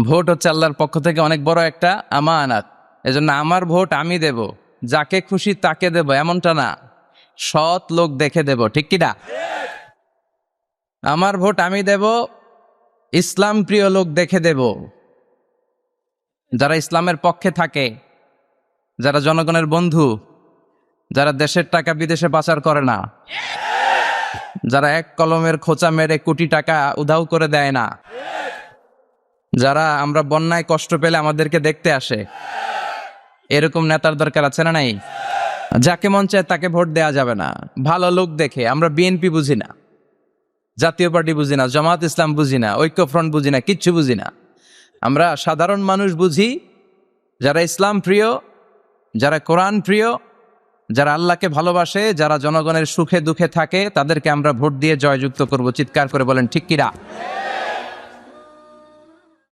Vote হচ্ছে আল্লাহর পক্ষ থেকে অনেক বড় একটা আমানাত। এজন্য আমার ভোট আমি দেব, যাকে খুশি তাকে দেব এমনটা না, সৎ লোক দেখে দেব, ঠিক কিনা? আমার ভোট আমি দেব, ইসলাম প্রিয় লোক দেখে দেব, যারা ইসলামের পক্ষে থাকে, যারা জনগণের বন্ধু, যারা দেশের টাকা বিদেশে পাচার করে না, যারা এক কলমের খোঁচা মেরে কোটি টাকা উধাও করে দেয় না, যারা আমরা বন্যায় কষ্ট পেলে আমাদেরকে দেখতে আসে, এরকম নেতার দরকার আছে না নাই? যাকে মন চায় তাকে ভোট দেয়া যাবে না, ভালো লোক দেখে। আমরা বিএনপি বুঝি না, জাতীয় পার্টি বুঝি না, জামাত ইসলাম বুঝি না, ঐক্যফ্রন্ট বুঝি না, কিচ্ছু বুঝি না। আমরা সাধারণ মানুষ বুঝি, যারা ইসলাম প্রিয়, যারা কোরআন প্রিয়, যারা আল্লাহকে ভালোবাসে, যারা জনগণের সুখে দুঃখে থাকে, তাদেরকে আমরা ভোট দিয়ে জয়যুক্ত করব। চিৎকার করে বলেন ঠিক কিনা?